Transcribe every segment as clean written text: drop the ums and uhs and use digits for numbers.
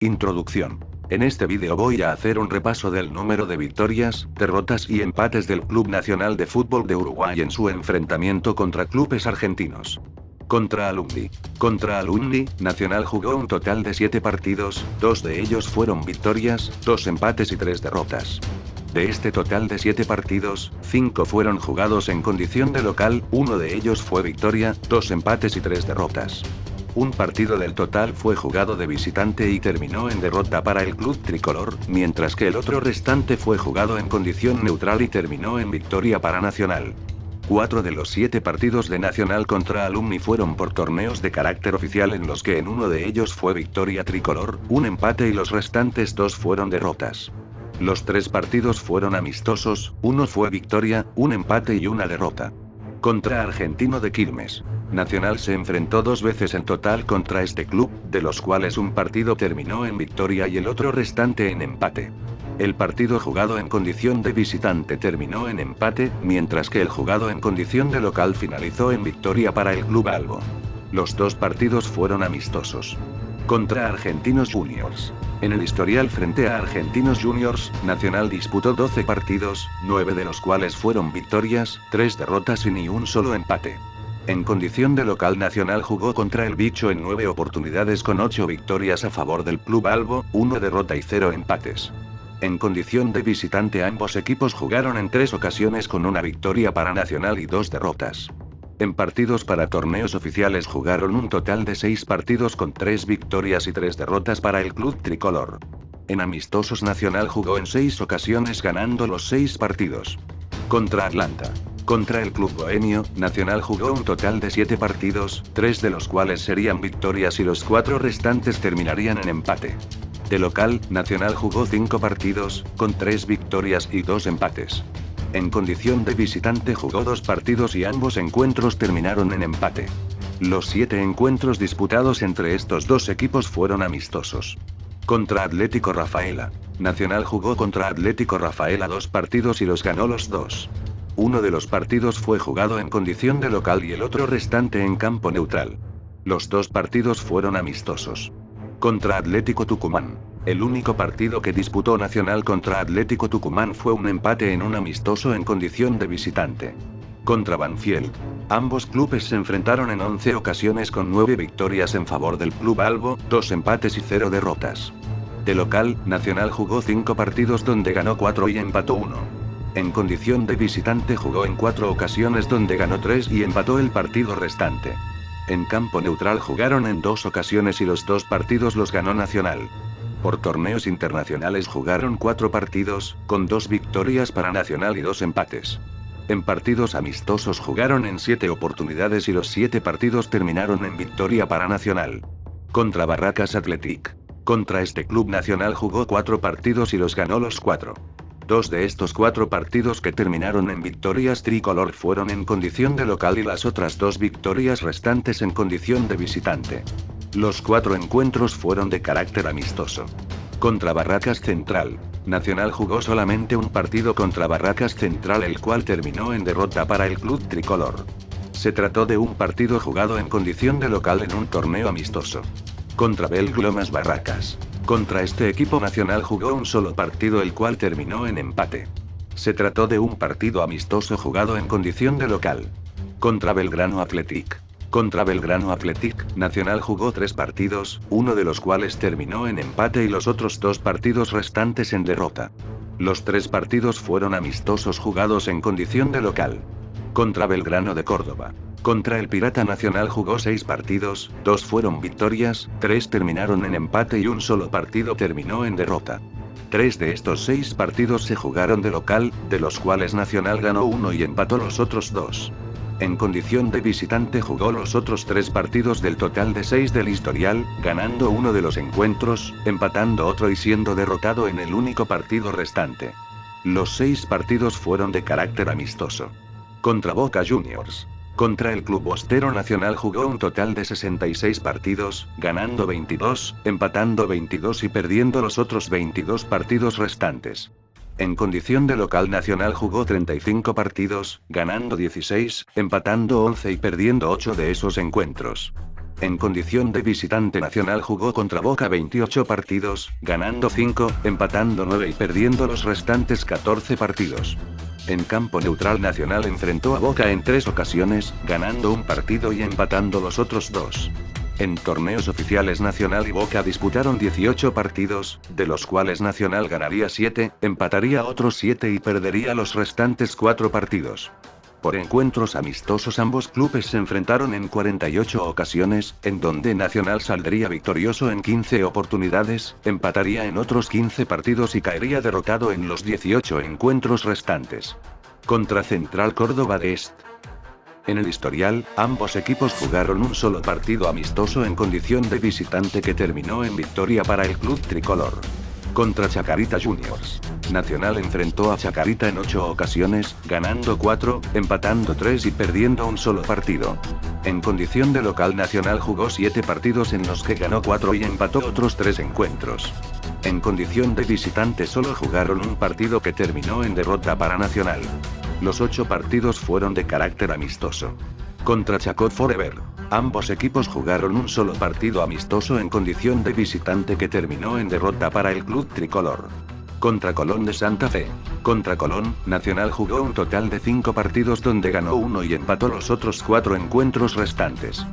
Introducción. En este vídeo voy a hacer un repaso del número de victorias, derrotas y empates del Club Nacional de Fútbol de Uruguay en su enfrentamiento contra clubes argentinos. Contra Alumni. Contra Alumni, Nacional jugó un total de 7 partidos, 2 de ellos fueron victorias, 2 empates y 3 derrotas. De este total de 7 partidos, 5 fueron jugados en condición de local, 1 de ellos fue victoria, 2 empates y 3 derrotas. Un partido del total fue jugado de visitante y terminó en derrota para el club tricolor, mientras que el otro restante fue jugado en condición neutral y terminó en victoria para Nacional. 4 de los 7 partidos de Nacional contra Alumni fueron por torneos de carácter oficial en los que en uno de ellos fue victoria tricolor, un empate y los restantes 2 fueron derrotas. Los 3 partidos fueron amistosos, uno fue victoria, un empate y una derrota. Contra Argentino de Quilmes. Nacional se enfrentó 2 veces en total contra este club, de los cuales un partido terminó en victoria y el otro restante en empate. El partido jugado en condición de visitante terminó en empate, mientras que el jugado en condición de local finalizó en victoria para el Club Albo. Los 2 partidos fueron amistosos. Contra Argentinos Juniors. En el historial frente a Argentinos Juniors, Nacional disputó 12 partidos, 9 de los cuales fueron victorias, 3 derrotas y ni un solo empate. En condición de local Nacional jugó contra el Bicho en 9 oportunidades con 8 victorias a favor del Club Albo, 1 derrota y 0 empates. En condición de visitante ambos equipos jugaron en 3 ocasiones con una victoria para Nacional y 2 derrotas. En partidos para torneos oficiales jugaron un total de 6 partidos con 3 victorias y 3 derrotas para el club tricolor. En amistosos Nacional jugó en 6 ocasiones ganando los 6 partidos. Contra Atlanta. Contra el club bohemio, Nacional jugó un total de 7 partidos, 3 de los cuales serían victorias y los 4 restantes terminarían en empate. De local, Nacional jugó 5 partidos, con 3 victorias y 2 empates. En condición de visitante jugó 2 partidos y ambos encuentros terminaron en empate. Los 7 encuentros disputados entre estos 2 equipos fueron amistosos. Contra Atlético Rafaela. Nacional jugó contra Atlético Rafaela 2 partidos y los ganó los 2. Uno de los partidos fue jugado en condición de local y el otro restante en campo neutral. Los 2 partidos fueron amistosos. Contra Atlético Tucumán. El único partido que disputó Nacional contra Atlético Tucumán fue un empate en un amistoso en condición de visitante. Contra Banfield. Ambos clubes se enfrentaron en 11 ocasiones con 9 victorias en favor del Club Albo, 2 empates y 0 derrotas. De local, Nacional jugó 5 partidos donde ganó 4 y empató 1. En condición de visitante jugó en 4 ocasiones donde ganó 3 y empató el partido restante. En campo neutral jugaron en 2 ocasiones y los 2 partidos los ganó Nacional. Por torneos internacionales jugaron 4 partidos, con 2 victorias para Nacional y 2 empates. En partidos amistosos jugaron en 7 oportunidades y los 7 partidos terminaron en victoria para Nacional. Contra Barracas Athletic. Contra este club Nacional jugó 4 partidos y los ganó los 4. 2 de estos 4 partidos que terminaron en victorias tricolor fueron en condición de local y las otras 2 victorias restantes en condición de visitante. Los 4 encuentros fueron de carácter amistoso. Contra Barracas Central. Nacional jugó solamente un partido contra Barracas Central el cual terminó en derrota para el club tricolor. Se trató de un partido jugado en condición de local en un torneo amistoso. Contra Belglomas Barracas. Contra este equipo Nacional jugó un solo partido el cual terminó en empate. Se trató de un partido amistoso jugado en condición de local. Contra Belgrano Athletic. Contra Belgrano Athletic, Nacional jugó 3 partidos, uno de los cuales terminó en empate y los otros 2 partidos restantes en derrota. Los 3 partidos fueron amistosos jugados en condición de local. Contra Belgrano de Córdoba. Contra el Pirata Nacional jugó 6 partidos, 2 fueron victorias, 3 terminaron en empate y un solo partido terminó en derrota. 3 de estos 6 partidos se jugaron de local, de los cuales Nacional ganó 1 y empató los otros 2. En condición de visitante jugó los otros 3 partidos del total de 6 del historial, ganando uno de los encuentros, empatando otro y siendo derrotado en el único partido restante. Los 6 partidos fueron de carácter amistoso. Contra Boca Juniors. Contra el Club Bostero Nacional jugó un total de 66 partidos, ganando 22, empatando 22 y perdiendo los otros 22 partidos restantes. En condición de local Nacional jugó 35 partidos, ganando 16, empatando 11 y perdiendo 8 de esos encuentros. En condición de visitante, Nacional jugó contra Boca 28 partidos, ganando 5, empatando 9 y perdiendo los restantes 14 partidos. En campo neutral, Nacional enfrentó a Boca en 3 ocasiones, ganando un partido y empatando los otros 2. En torneos oficiales, Nacional y Boca disputaron 18 partidos, de los cuales Nacional ganaría 7, empataría otros 7 y perdería los restantes 4 partidos. Por encuentros amistosos, ambos clubes se enfrentaron en 48 ocasiones, en donde Nacional saldría victorioso en 15 oportunidades, empataría en otros 15 partidos y caería derrotado en los 18 encuentros restantes. Contra Central Córdoba de Est. En el historial, ambos equipos jugaron un solo partido amistoso en condición de visitante que terminó en victoria para el club tricolor. Contra Chacarita Juniors. Nacional enfrentó a Chacarita en 8 ocasiones, ganando 4, empatando 3 y perdiendo un solo partido. En condición de local, Nacional jugó 7 partidos en los que ganó 4 y empató otros 3 encuentros. En condición de visitante solo jugaron un partido que terminó en derrota para Nacional. Los 8 partidos fueron de carácter amistoso. Contra Chaco Forever. Ambos equipos jugaron un solo partido amistoso en condición de visitante que terminó en derrota para el club tricolor. Contra Colón de Santa Fe. Contra Colón, Nacional jugó un total de 5 partidos donde ganó 1 y empató los otros 4 encuentros restantes.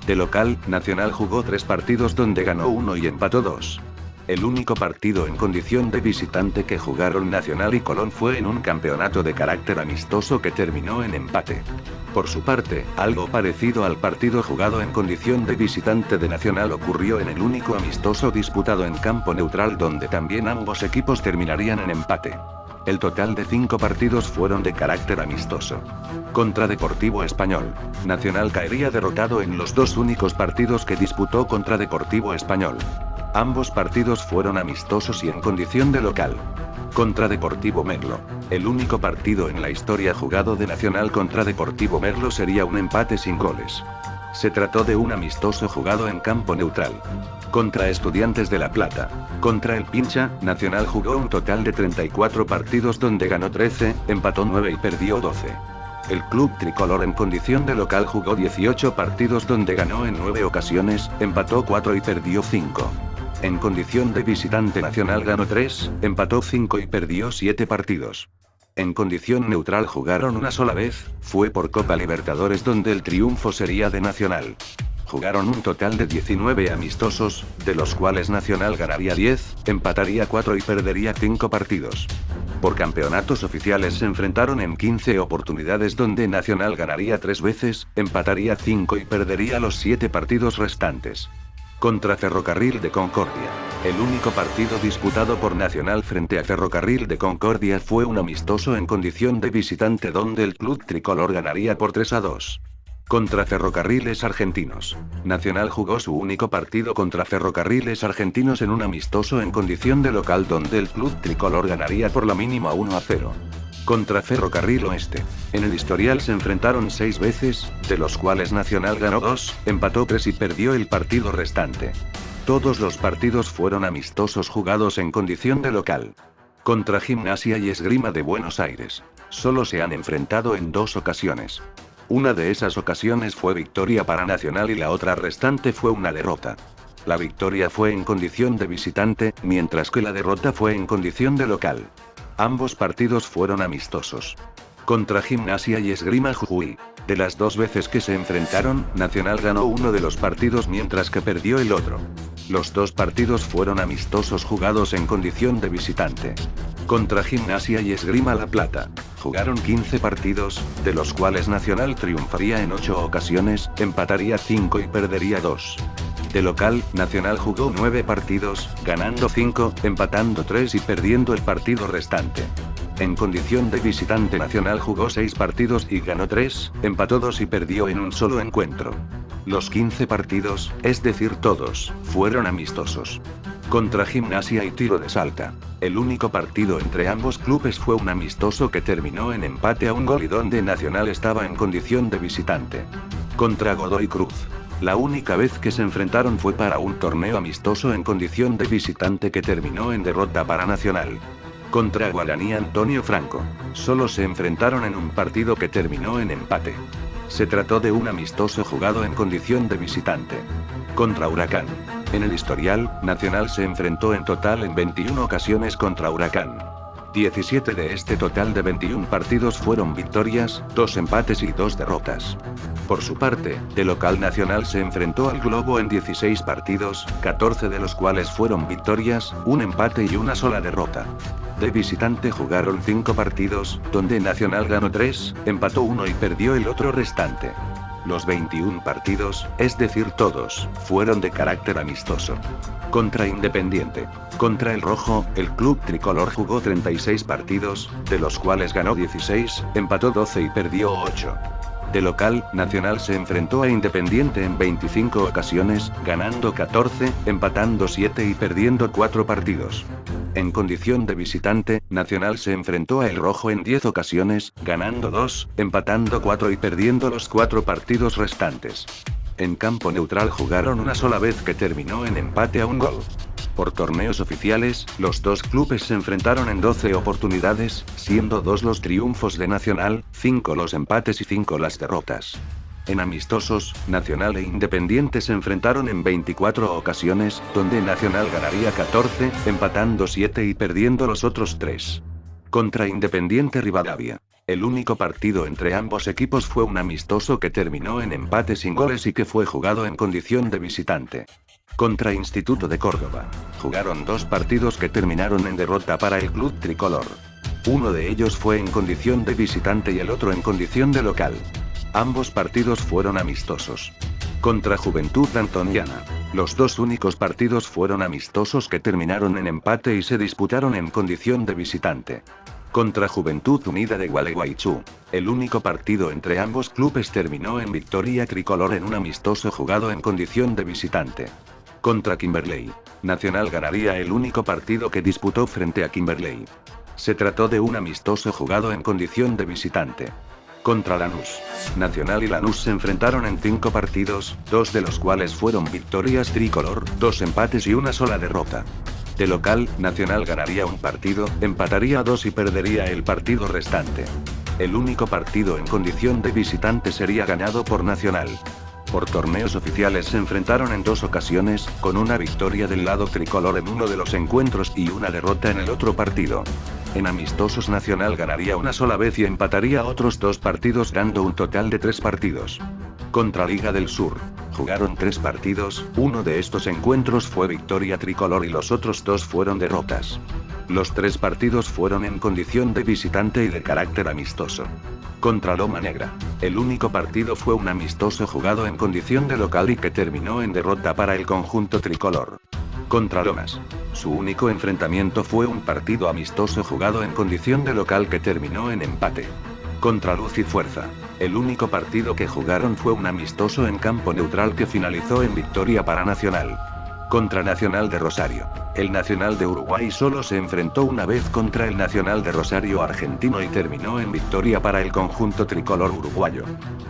De local, Nacional jugó 3 partidos donde ganó 1 y empató 2. El único partido en condición de visitante que jugaron Nacional y Colón fue en un campeonato de carácter amistoso que terminó en empate. Por su parte, algo parecido al partido jugado en condición de visitante de Nacional ocurrió en el único amistoso disputado en campo neutral, donde también ambos equipos terminarían en empate. El total de 5 partidos fueron de carácter amistoso. Contra Deportivo Español. Nacional caería derrotado en los 2 únicos partidos que disputó contra Deportivo Español. Ambos partidos fueron amistosos y en condición de local. Contra Deportivo Merlo. El único partido en la historia jugado de Nacional contra Deportivo Merlo sería un empate sin goles. Se trató de un amistoso jugado en campo neutral. Contra Estudiantes de La Plata. Contra el Pincha, Nacional jugó un total de 34 partidos donde ganó 13, empató 9 y perdió 12. El club tricolor en condición de local jugó 18 partidos donde ganó en 9 ocasiones, empató 4 y perdió 5. En condición de visitante, Nacional ganó 3, empató 5 y perdió 7 partidos. En condición neutral jugaron una sola vez, fue por Copa Libertadores, donde el triunfo sería de Nacional. Jugaron un total de 19 amistosos, de los cuales Nacional ganaría 10, empataría 4 y perdería 5 partidos. Por campeonatos oficiales se enfrentaron en 15 oportunidades, donde Nacional ganaría 3 veces, empataría 5 y perdería los 7 partidos restantes. Contra Ferrocarril de Concordia. El único partido disputado por Nacional frente a Ferrocarril de Concordia fue un amistoso en condición de visitante, donde el club tricolor ganaría por 3-2. Contra Ferrocarriles Argentinos. Nacional jugó su único partido contra Ferrocarriles Argentinos en un amistoso en condición de local, donde el club tricolor ganaría por la mínima 1-0. Contra Ferrocarril Oeste. En el historial se enfrentaron 6 veces, de los cuales Nacional ganó 2, empató 3 y perdió el partido restante. Todos los partidos fueron amistosos jugados en condición de local. Contra Gimnasia y Esgrima de Buenos Aires. Solo se han enfrentado en 2 ocasiones. Una de esas ocasiones fue victoria para Nacional y la otra restante fue una derrota. La victoria fue en condición de visitante, mientras que la derrota fue en condición de local. Ambos partidos fueron amistosos. Contra Gimnasia y Esgrima Jujuy. De las 2 veces que se enfrentaron, Nacional ganó uno de los partidos mientras que perdió el otro. Los 2 partidos fueron amistosos jugados en condición de visitante. Contra Gimnasia y Esgrima La Plata. Jugaron 15 partidos, de los cuales Nacional triunfaría en 8 ocasiones, empataría 5 y perdería 2. De local, Nacional jugó 9 partidos, ganando 5, empatando 3 y perdiendo el partido restante. En condición de visitante, Nacional jugó 6 partidos y ganó 3, empató 2 y perdió en un solo encuentro. Los 15 partidos, es decir todos, fueron amistosos. Contra Gimnasia y Tiro de Salta. El único partido entre ambos clubes fue un amistoso que terminó en empate a 1 gol y donde Nacional estaba en condición de visitante. Contra Godoy Cruz. La única vez que se enfrentaron fue para un torneo amistoso en condición de visitante que terminó en derrota para Nacional. Contra Guaraní Antonio Franco. Solo se enfrentaron en un partido que terminó en empate. Se trató de un amistoso jugado en condición de visitante. Contra Huracán. En el historial, Nacional se enfrentó en total en 21 ocasiones contra Huracán. 17 de este total de 21 partidos fueron victorias, 2 empates y 2 derrotas. Por su parte, de local Nacional se enfrentó al Globo en 16 partidos, 14 de los cuales fueron victorias, un empate y una sola derrota. De visitante jugaron 5 partidos, donde Nacional ganó 3, empató 1 y perdió el otro restante. Los 21 partidos, es decir todos, fueron de carácter amistoso. Contra Independiente. Contra el Rojo, el club tricolor jugó 36 partidos, de los cuales ganó 16, empató 12 y perdió 8. De local, Nacional se enfrentó a Independiente en 25 ocasiones, ganando 14, empatando 7 y perdiendo 4 partidos. En condición de visitante, Nacional se enfrentó a El Rojo en 10 ocasiones, ganando 2, empatando 4 y perdiendo los 4 partidos restantes. En campo neutral jugaron una sola vez que terminó en empate a un gol. Por torneos oficiales, los dos clubes se enfrentaron en 12 oportunidades, siendo 2 los triunfos de Nacional, 5 los empates y 5 las derrotas. En amistosos, Nacional e Independiente se enfrentaron en 24 ocasiones, donde Nacional ganaría 14, empatando 7 y perdiendo los otros 3. Contra Independiente Rivadavia. El único partido entre ambos equipos fue un amistoso que terminó en empate sin goles y que fue jugado en condición de visitante. Contra Instituto de Córdoba. Jugaron 2 partidos que terminaron en derrota para el club tricolor. Uno de ellos fue en condición de visitante y el otro en condición de local. Ambos partidos fueron amistosos. Contra Juventud Antoniana. Los 2 únicos partidos fueron amistosos que terminaron en empate y se disputaron en condición de visitante. Contra Juventud Unida de Gualeguaychú. El único partido entre ambos clubes terminó en victoria tricolor en un amistoso jugado en condición de visitante. Contra Kimberley. Nacional ganaría el único partido que disputó frente a Kimberley. Se trató de un amistoso jugado en condición de visitante. Contra Lanús. Nacional y Lanús se enfrentaron en 5 partidos, 2 de los cuales fueron victorias tricolor, 2 empates y una sola derrota. De local, Nacional ganaría un partido, empataría 2 y perdería el partido restante. El único partido en condición de visitante sería ganado por Nacional. Por torneos oficiales se enfrentaron en 2 ocasiones, con una victoria del lado tricolor en uno de los encuentros y una derrota en el otro partido. En amistosos Nacional ganaría una sola vez y empataría otros 2 partidos dando un total de 3 partidos. Contra Liga del Sur. Jugaron 3 partidos, uno de estos encuentros fue victoria tricolor y los otros 2 fueron derrotas. Los 3 partidos fueron en condición de visitante y de carácter amistoso. Contra Loma Negra. El único partido fue un amistoso jugado en condición de local y que terminó en derrota para el conjunto tricolor. Contra Lomas. Su único enfrentamiento fue un partido amistoso jugado en condición de local que terminó en empate. Contra Luz y Fuerza. El único partido que jugaron fue un amistoso en campo neutral que finalizó en victoria para Nacional. Contra Nacional de Rosario. El Nacional de Uruguay solo se enfrentó una vez contra el Nacional de Rosario argentino y terminó en victoria para el conjunto tricolor uruguayo.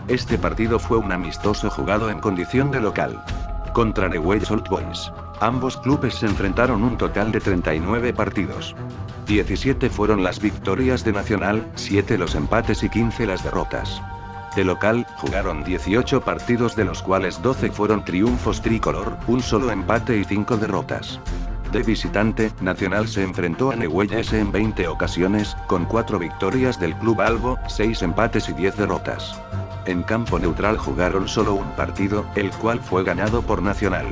Este partido fue un amistoso jugado en condición de local. Contra Newell's Old Boys. Ambos clubes se enfrentaron un total de 39 partidos. 17 fueron las victorias de Nacional, 7 los empates y 15 las derrotas. De local, jugaron 18 partidos de los cuales 12 fueron triunfos tricolor, un solo empate y 5 derrotas. De visitante, Nacional se enfrentó a Newell's en 20 ocasiones, con 4 victorias del club albo, 6 empates y 10 derrotas. En campo neutral jugaron solo un partido, el cual fue ganado por Nacional.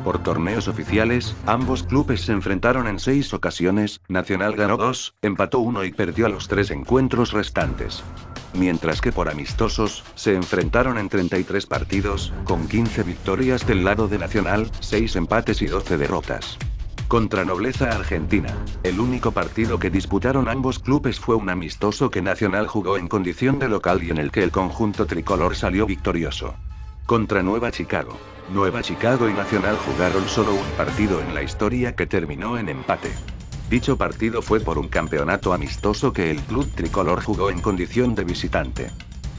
Por torneos oficiales, ambos clubes se enfrentaron en 6 ocasiones, Nacional ganó 2, empató 1 y perdió los 3 encuentros restantes. Mientras que por amistosos, se enfrentaron en 33 partidos, con 15 victorias del lado de Nacional, 6 empates y 12 derrotas. Contra Nobleza Argentina. El único partido que disputaron ambos clubes fue un amistoso que Nacional jugó en condición de local y en el que el conjunto tricolor salió victorioso. Contra Nueva Chicago. Nueva Chicago y Nacional jugaron solo un partido en la historia que terminó en empate. Dicho partido fue por un campeonato amistoso que el club tricolor jugó en condición de visitante.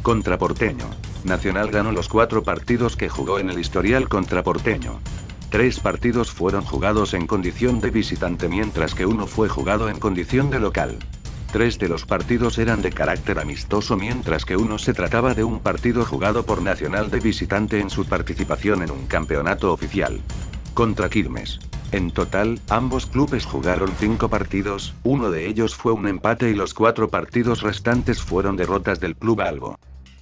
Contra Porteño. Nacional ganó los 4 partidos que jugó en el historial contra Porteño. 3 partidos fueron jugados en condición de visitante mientras que uno fue jugado en condición de local. 3 de los partidos eran de carácter amistoso mientras que uno se trataba de un partido jugado por Nacional de visitante en su participación en un campeonato oficial. Contra Quilmes. En total, ambos clubes jugaron 5 partidos, uno de ellos fue un empate y los 4 partidos restantes fueron derrotas del Club Albo.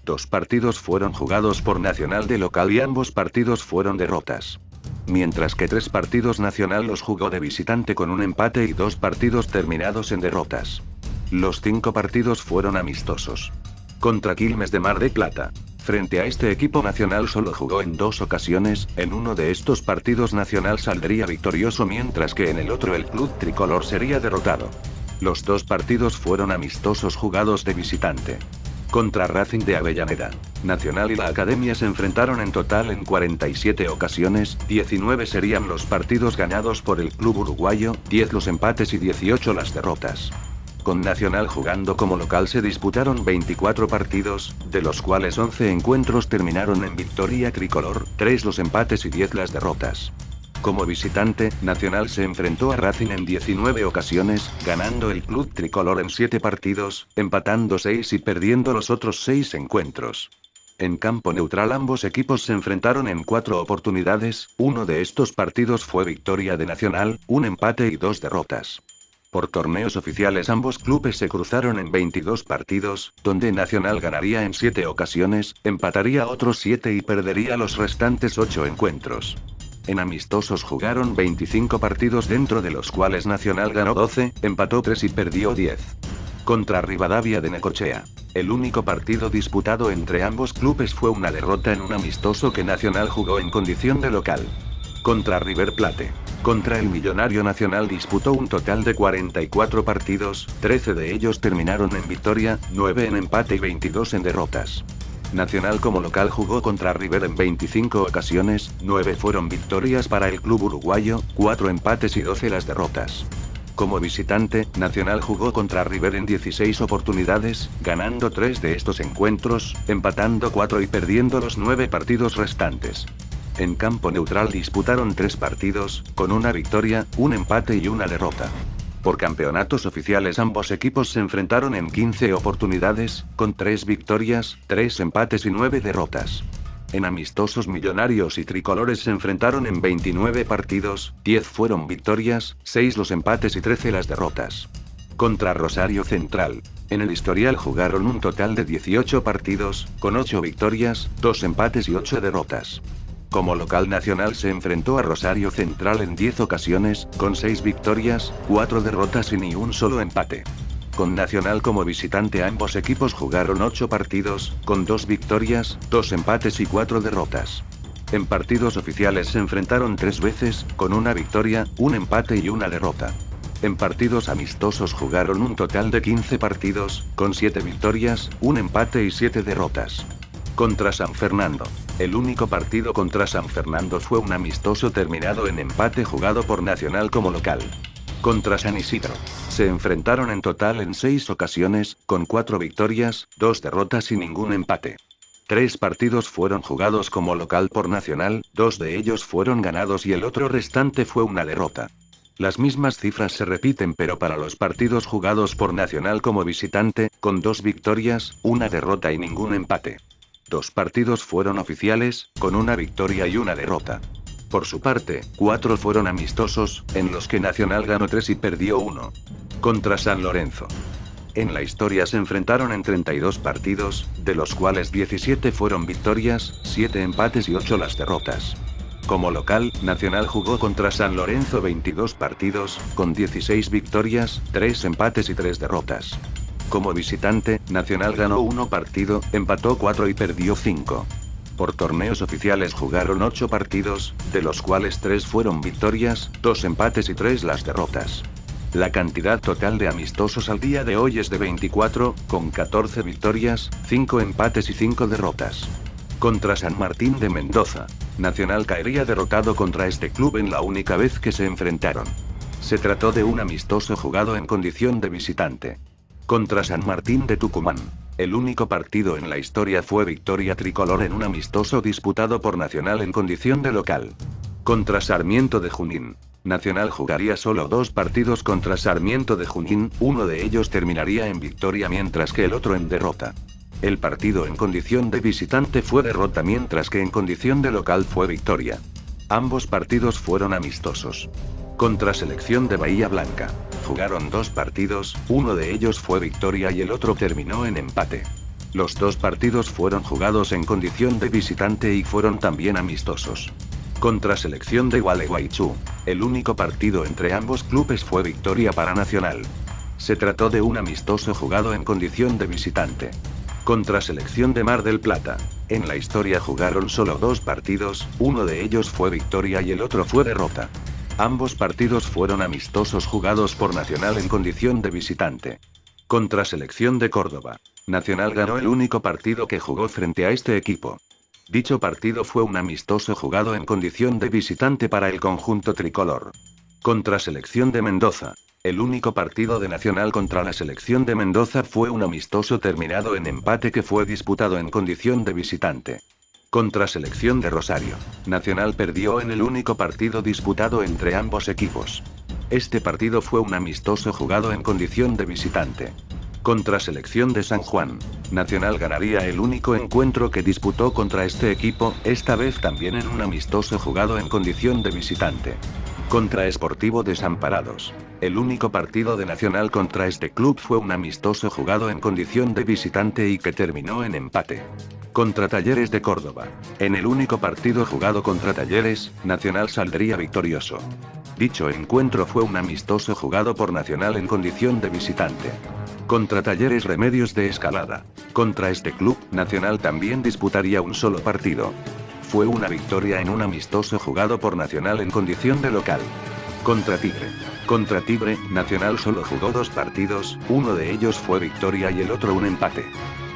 2 partidos fueron jugados por Nacional de local y ambos partidos fueron derrotas. Mientras que 3 partidos Nacional los jugó de visitante con un empate y 2 partidos terminados en derrotas. Los 5 partidos fueron amistosos. Contra Quilmes de Mar de Plata. Frente a este equipo Nacional solo jugó en 2 ocasiones, en uno de estos partidos Nacional saldría victorioso mientras que en el otro el club tricolor sería derrotado. Los 2 partidos fueron amistosos jugados de visitante. Contra Racing de Avellaneda. Nacional y la Academia se enfrentaron en total en 47 ocasiones, 19 serían los partidos ganados por el club uruguayo, 10 los empates y 18 las derrotas. Con Nacional jugando como local se disputaron 24 partidos, de los cuales 11 encuentros terminaron en victoria tricolor, 3 los empates y 10 las derrotas. Como visitante, Nacional se enfrentó a Racing en 19 ocasiones, ganando el club tricolor en 7 partidos, empatando 6 y perdiendo los otros 6 encuentros. En campo neutral ambos equipos se enfrentaron en 4 oportunidades, uno de estos partidos fue victoria de Nacional, un empate y 2 derrotas. Por torneos oficiales ambos clubes se cruzaron en 22 partidos, donde Nacional ganaría en 7 ocasiones, empataría otros 7 y perdería los restantes 8 encuentros. En amistosos jugaron 25 partidos dentro de los cuales Nacional ganó 12, empató 3 y perdió 10. Contra Rivadavia de Necochea. El único partido disputado entre ambos clubes fue una derrota en un amistoso que Nacional jugó en condición de local. Contra River Plate. Contra el Millonario Nacional disputó un total de 44 partidos, 13 de ellos terminaron en victoria, 9 en empate y 22 en derrotas. Nacional como local jugó contra River en 25 ocasiones, 9 fueron victorias para el club uruguayo, 4 empates y 12 las derrotas. Como visitante, Nacional jugó contra River en 16 oportunidades, ganando 3 de estos encuentros, empatando 4 y perdiendo los 9 partidos restantes. En campo neutral disputaron 3 partidos, con una victoria, un empate y una derrota. Por campeonatos oficiales ambos equipos se enfrentaron en 15 oportunidades, con 3 victorias, 3 empates y 9 derrotas. En amistosos Millonarios y Tricolores se enfrentaron en 29 partidos, 10 fueron victorias, 6 los empates y 13 las derrotas. Contra Rosario Central. En el historial jugaron un total de 18 partidos, con 8 victorias, 2 empates y 8 derrotas. Como local Nacional se enfrentó a Rosario Central en 10 ocasiones, con 6 victorias, 4 derrotas y ni un solo empate. Con Nacional como visitante ambos equipos jugaron 8 partidos, con 2 victorias, 2 empates y 4 derrotas. En partidos oficiales se enfrentaron 3 veces, con una victoria, un empate y una derrota. En partidos amistosos jugaron un total de 15 partidos, con 7 victorias, un empate y 7 derrotas. Contra San Fernando. El único partido contra San Fernando fue un amistoso terminado en empate jugado por Nacional como local. Contra San Isidro. Se enfrentaron en total en 6 ocasiones, con 4 victorias, 2 derrotas y ningún empate. 3 partidos fueron jugados como local por Nacional, 2 de ellos fueron ganados y el otro restante fue una derrota. Las mismas cifras se repiten pero para los partidos jugados por Nacional como visitante, con 2 victorias, una derrota y ningún empate. 2 partidos fueron oficiales, con una victoria y una derrota. Por su parte, 4 fueron amistosos, en los que Nacional ganó 3 y perdió 1. Contra San Lorenzo. En la historia se enfrentaron en 32 partidos, de los cuales 17 fueron victorias, 7 empates y 8 las derrotas. Como local, Nacional jugó contra San Lorenzo 22 partidos, con 16 victorias, 3 empates y 3 derrotas. Como visitante, Nacional ganó 1 partido, empató 4 y perdió 5. Por torneos oficiales jugaron 8 partidos, de los cuales 3 fueron victorias, 2 empates y 3 las derrotas. La cantidad total de amistosos al día de hoy es de 24, con 14 victorias, 5 empates y 5 derrotas. Contra San Martín de Mendoza. Nacional caería derrotado contra este club en la única vez que se enfrentaron. Se trató de un amistoso jugado en condición de visitante. Contra San Martín de Tucumán. El único partido en la historia fue victoria tricolor en un amistoso disputado por Nacional en condición de local. Contra Sarmiento de Junín. Nacional jugaría solo 2 partidos contra Sarmiento de Junín, uno de ellos terminaría en victoria mientras que el otro en derrota. El partido en condición de visitante fue derrota mientras que en condición de local fue victoria. Ambos partidos fueron amistosos. Contra Selección de Bahía Blanca. Jugaron 2 partidos, uno de ellos fue victoria y el otro terminó en empate. Los 2 partidos fueron jugados en condición de visitante y fueron también amistosos. Contra Selección de Gualeguaychú. El único partido entre ambos clubes fue victoria para Nacional. Se trató de un amistoso jugado en condición de visitante. Contra Selección de Mar del Plata. En la historia jugaron solo 2 partidos, uno de ellos fue victoria y el otro fue derrota. Ambos partidos fueron amistosos jugados por Nacional en condición de visitante. Contra Selección de Córdoba. Nacional ganó el único partido que jugó frente a este equipo. Dicho partido fue un amistoso jugado en condición de visitante para el conjunto tricolor. Contra Selección de Mendoza. El único partido de Nacional contra la Selección de Mendoza fue un amistoso terminado en empate que fue disputado en condición de visitante. Contra Selección de Rosario. Nacional perdió en el único partido disputado entre ambos equipos. Este partido fue un amistoso jugado en condición de visitante. Contra Selección de San Juan. Nacional ganaría el único encuentro que disputó contra este equipo, esta vez también en un amistoso jugado en condición de visitante. Contra Sportivo Desamparados. El único partido de Nacional contra este club fue un amistoso jugado en condición de visitante y que terminó en empate. Contra Talleres de Córdoba. En el único partido jugado contra Talleres, Nacional saldría victorioso. Dicho encuentro fue un amistoso jugado por Nacional en condición de visitante. Contra Talleres Remedios de Escalada. Contra este club, Nacional también disputaría un solo partido. Fue una victoria en un amistoso jugado por Nacional en condición de local. Contra Tigre. Contra Tigre, Nacional solo jugó 2 partidos, uno de ellos fue victoria y el otro un empate.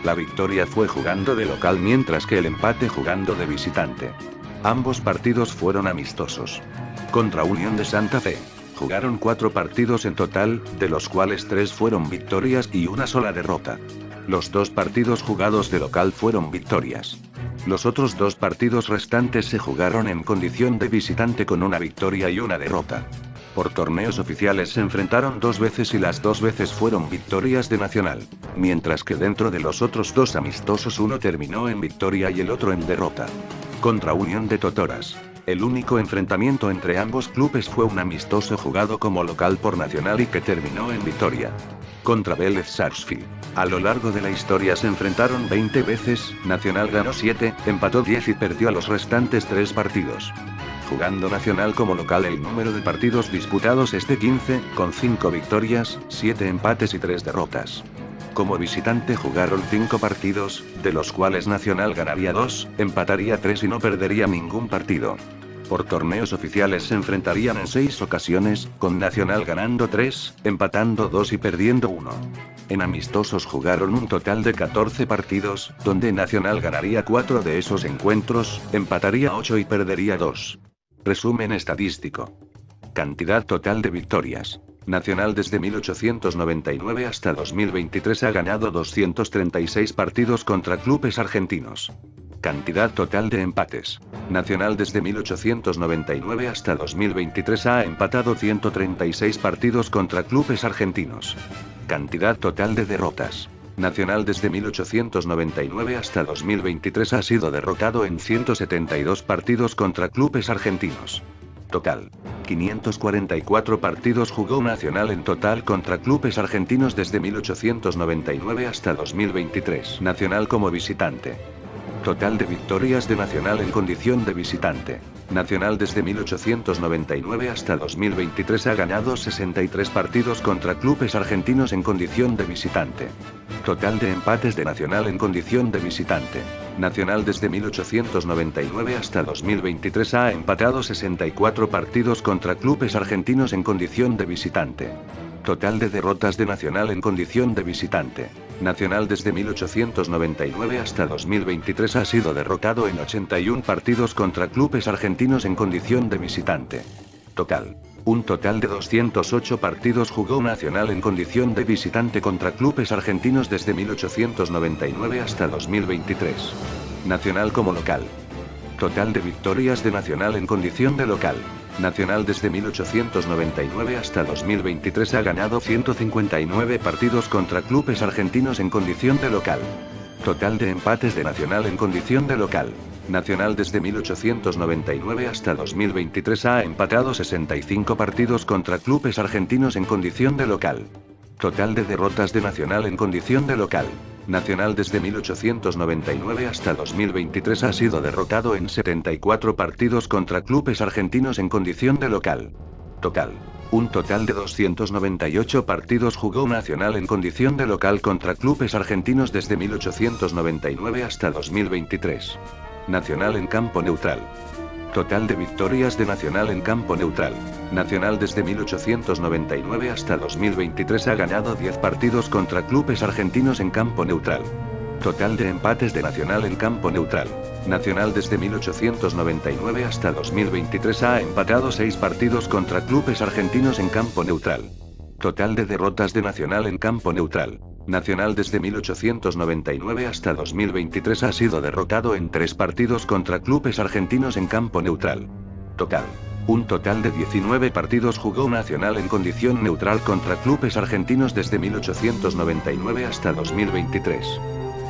La victoria fue jugando de local mientras que el empate jugando de visitante. Ambos partidos fueron amistosos. Contra Unión de Santa Fe. Jugaron 4 partidos en total, de los cuales 3 fueron victorias y una sola derrota. Los 2 partidos jugados de local fueron victorias. Los otros 2 partidos restantes se jugaron en condición de visitante con una victoria y una derrota. Por torneos oficiales se enfrentaron 2 veces y las 2 veces fueron victorias de Nacional, mientras que dentro de los otros 2 amistosos uno terminó en victoria y el otro en derrota. Contra Unión de Totoras. El único enfrentamiento entre ambos clubes fue un amistoso jugado como local por Nacional y que terminó en victoria. Contra Vélez Sarsfield. A lo largo de la historia se enfrentaron 20 veces, Nacional ganó 7, empató 10 y perdió a los restantes 3 partidos. Jugando Nacional como local el número de partidos disputados es de 15, con 5 victorias, 7 empates y 3 derrotas. Como visitante jugaron 5 partidos, de los cuales Nacional ganaría 2, empataría 3 y no perdería ningún partido. Por torneos oficiales se enfrentarían en 6 ocasiones, con Nacional ganando 3, empatando 2 y perdiendo 1. En amistosos jugaron un total de 14 partidos, donde Nacional ganaría 4 de esos encuentros, empataría 8 y perdería 2. Resumen estadístico. Cantidad total de victorias. Nacional desde 1899 hasta 2023 ha ganado 236 partidos contra clubes argentinos. Cantidad total de empates. Nacional desde 1899 hasta 2023 ha empatado 136 partidos contra clubes argentinos. Cantidad total de derrotas. Nacional desde 1899 hasta 2023 ha sido derrotado en 172 partidos contra clubes argentinos. Total. 544 partidos jugó Nacional en total contra clubes argentinos desde 1899 hasta 2023. Nacional como visitante. Total de victorias de Nacional en condición de visitante. Nacional desde 1899 hasta 2023 ha ganado 63 partidos contra clubes argentinos en condición de visitante. Total de empates de Nacional en condición de visitante. Nacional desde 1899 hasta 2023 ha empatado 64 partidos contra clubes argentinos en condición de visitante. Total de derrotas de Nacional en condición de visitante. Nacional desde 1899 hasta 2023 ha sido derrotado en 81 partidos contra clubes argentinos en condición de visitante. Total. Un total de 208 partidos jugó Nacional en condición de visitante contra clubes argentinos desde 1899 hasta 2023. Nacional como local. Total de victorias de Nacional en condición de local. Nacional desde 1899 hasta 2023 ha ganado 159 partidos contra clubes argentinos en condición de local. Total de empates de Nacional en condición de local. Nacional desde 1899 hasta 2023 ha empatado 65 partidos contra clubes argentinos en condición de local. Total de derrotas de Nacional en condición de local. Nacional desde 1899 hasta 2023 ha sido derrotado en 74 partidos contra clubes argentinos en condición de local. Total. Un total de 298 partidos jugó Nacional en condición de local contra clubes argentinos desde 1899 hasta 2023. Nacional en campo neutral. Total de victorias de Nacional en campo neutral. Nacional desde 1899 hasta 2023 ha ganado 10 partidos contra clubes argentinos en campo neutral. Total de empates de Nacional en campo neutral. Nacional desde 1899 hasta 2023 ha empatado 6 partidos contra clubes argentinos en campo neutral. Total de derrotas de Nacional en campo neutral. Nacional desde 1899 hasta 2023 ha sido derrotado en 3 partidos contra clubes argentinos en campo neutral. Total. Un total de 19 partidos jugó Nacional en condición neutral contra clubes argentinos desde 1899 hasta 2023.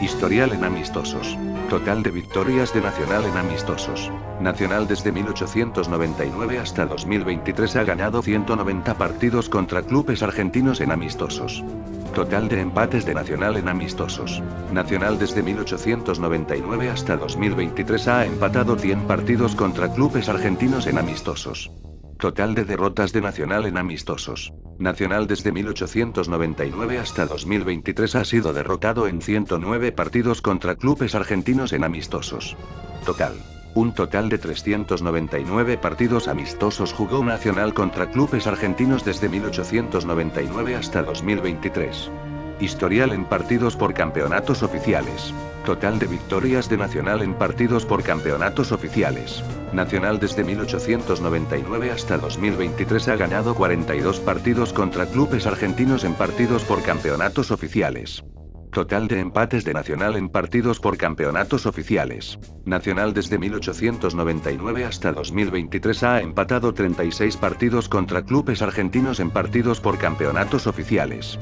Historial en amistosos. Total de victorias de Nacional en amistosos. Nacional desde 1899 hasta 2023 ha ganado 190 partidos contra clubes argentinos en amistosos. Total de empates de Nacional en amistosos. Nacional desde 1899 hasta 2023 ha empatado 100 partidos contra clubes argentinos en amistosos. Total de derrotas de Nacional en amistosos. Nacional desde 1899 hasta 2023 ha sido derrotado en 109 partidos contra clubes argentinos en amistosos. Total. Un total de 399 partidos amistosos jugó Nacional contra clubes argentinos desde 1899 hasta 2023. Historial en partidos por campeonatos oficiales. Total de victorias de Nacional en partidos por campeonatos oficiales. Nacional desde 1899 hasta 2023 ha ganado 42 partidos contra clubes argentinos en partidos por campeonatos oficiales. Total de empates de Nacional en partidos por campeonatos oficiales. Nacional desde 1899 hasta 2023 ha empatado 36 partidos contra clubes argentinos en partidos por campeonatos oficiales.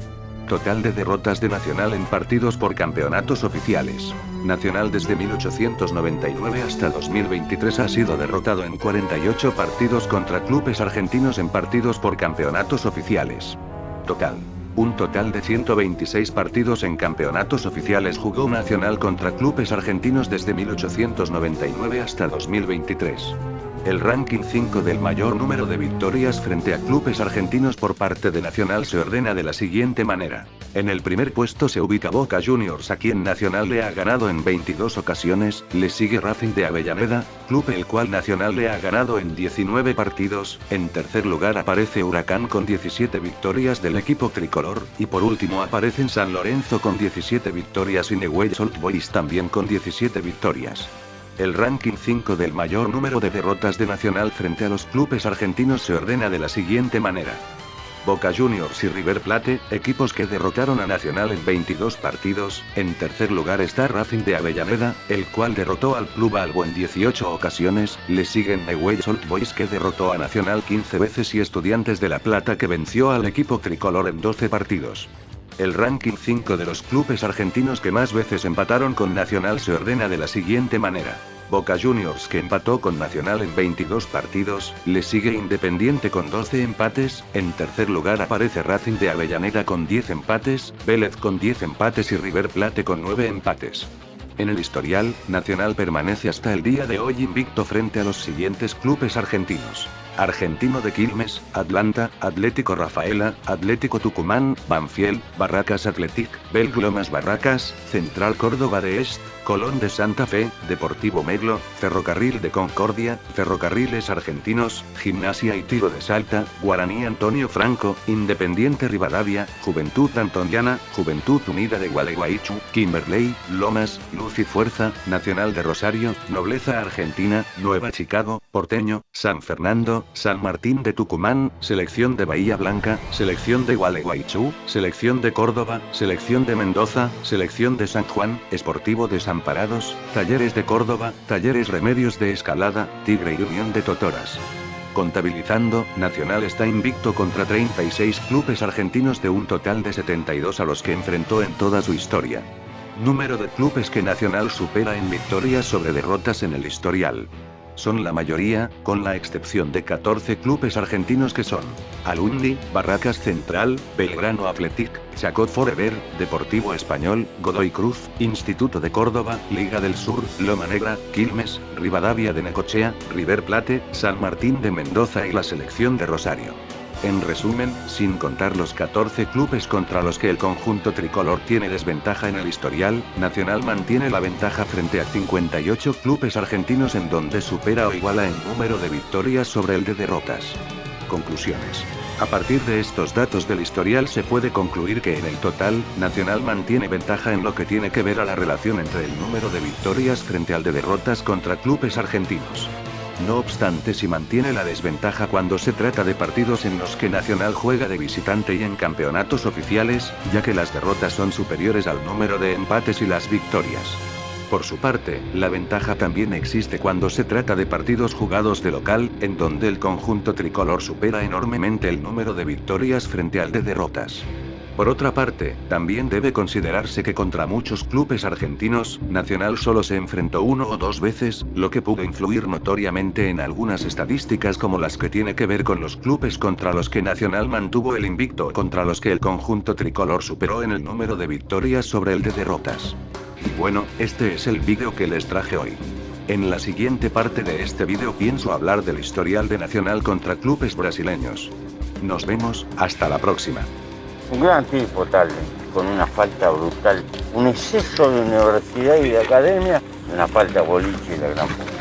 Total de derrotas de Nacional en partidos por campeonatos oficiales. Nacional desde 1899 hasta 2023 ha sido derrotado en 48 partidos contra clubes argentinos en partidos por campeonatos oficiales. Total. Un total de 126 partidos en campeonatos oficiales jugó Nacional contra clubes argentinos desde 1899 hasta 2023. El ranking 5 del mayor número de victorias frente a clubes argentinos por parte de Nacional se ordena de la siguiente manera. En el primer puesto se ubica Boca Juniors, a quien Nacional le ha ganado en 22 ocasiones, le sigue Racing de Avellaneda, club el cual Nacional le ha ganado en 19 partidos, en tercer lugar aparece Huracán con 17 victorias del equipo tricolor, y por último aparecen San Lorenzo con 17 victorias y Newell's Old Boys también con 17 victorias. El ranking 5 del mayor número de derrotas de Nacional frente a los clubes argentinos se ordena de la siguiente manera. Boca Juniors y River Plate, equipos que derrotaron a Nacional en 22 partidos. En tercer lugar está Racing de Avellaneda, el cual derrotó al Club Albo en 18 ocasiones. Le siguen Newell's Old Boys, que derrotó a Nacional 15 veces, y Estudiantes de La Plata, que venció al equipo tricolor en 12 partidos. El ranking 5 de los clubes argentinos que más veces empataron con Nacional se ordena de la siguiente manera. Boca Juniors, que empató con Nacional en 22 partidos, le sigue Independiente con 12 empates, en tercer lugar aparece Racing de Avellaneda con 10 empates, Vélez con 10 empates y River Plate con 9 empates. En el historial, Nacional permanece hasta el día de hoy invicto frente a los siguientes clubes argentinos. Argentino de Quilmes, Atlanta, Atlético Rafaela, Atlético Tucumán, Banfield, Barracas Athletic, Belglomas Barracas, Central Córdoba de Est, Colón de Santa Fe, Deportivo Merlo, Ferrocarril de Concordia, Ferrocarriles Argentinos, Gimnasia y Tiro de Salta, Guaraní Antonio Franco, Independiente Rivadavia, Juventud Antoniana, Juventud Unida de Gualeguaychú, Kimberley, Lomas, Luz y Fuerza, Nacional de Rosario, Nobleza Argentina, Nueva Chicago, Porteño, San Fernando, Rosario, San Martín de Tucumán, Selección de Bahía Blanca, Selección de Gualeguaychú, Selección de Córdoba, Selección de Mendoza, Selección de San Juan, Sportivo Desamparados, Talleres de Córdoba, Talleres Remedios de Escalada, Tigre y Unión de Totoras. Contabilizando, Nacional está invicto contra 36 clubes argentinos de un total de 72 a los que enfrentó en toda su historia. Número de clubes que Nacional supera en victorias sobre derrotas en el historial. Son la mayoría, con la excepción de 14 clubes argentinos que son Alundi, Barracas Central, Belgrano Athletic, Chacó Forever, Deportivo Español, Godoy Cruz, Instituto de Córdoba, Liga del Sur, Loma Negra, Quilmes, Rivadavia de Necochea, River Plate, San Martín de Mendoza y la Selección de Rosario. En resumen, sin contar los 14 clubes contra los que el conjunto tricolor tiene desventaja en el historial, Nacional mantiene la ventaja frente a 58 clubes argentinos en donde supera o iguala en número de victorias sobre el de derrotas. Conclusiones. A partir de estos datos del historial se puede concluir que en el total, Nacional mantiene ventaja en lo que tiene que ver a la relación entre el número de victorias frente al de derrotas contra clubes argentinos. No obstante, si mantiene la desventaja cuando se trata de partidos en los que Nacional juega de visitante y en campeonatos oficiales, ya que las derrotas son superiores al número de empates y las victorias. Por su parte, la ventaja también existe cuando se trata de partidos jugados de local, en donde el conjunto tricolor supera enormemente el número de victorias frente al de derrotas. Por otra parte, también debe considerarse que contra muchos clubes argentinos, Nacional solo se enfrentó 1 o 2 veces, lo que pudo influir notoriamente en algunas estadísticas como las que tiene que ver con los clubes contra los que Nacional mantuvo el invicto o contra los que el conjunto tricolor superó en el número de victorias sobre el de derrotas. Y bueno, este es el vídeo que les traje hoy. En la siguiente parte de este vídeo pienso hablar del historial de Nacional contra clubes brasileños. Nos vemos, hasta la próxima. Un gran tipo tal, con una falta brutal, un exceso de universidad y de academia, una falta boliche y la gran puta.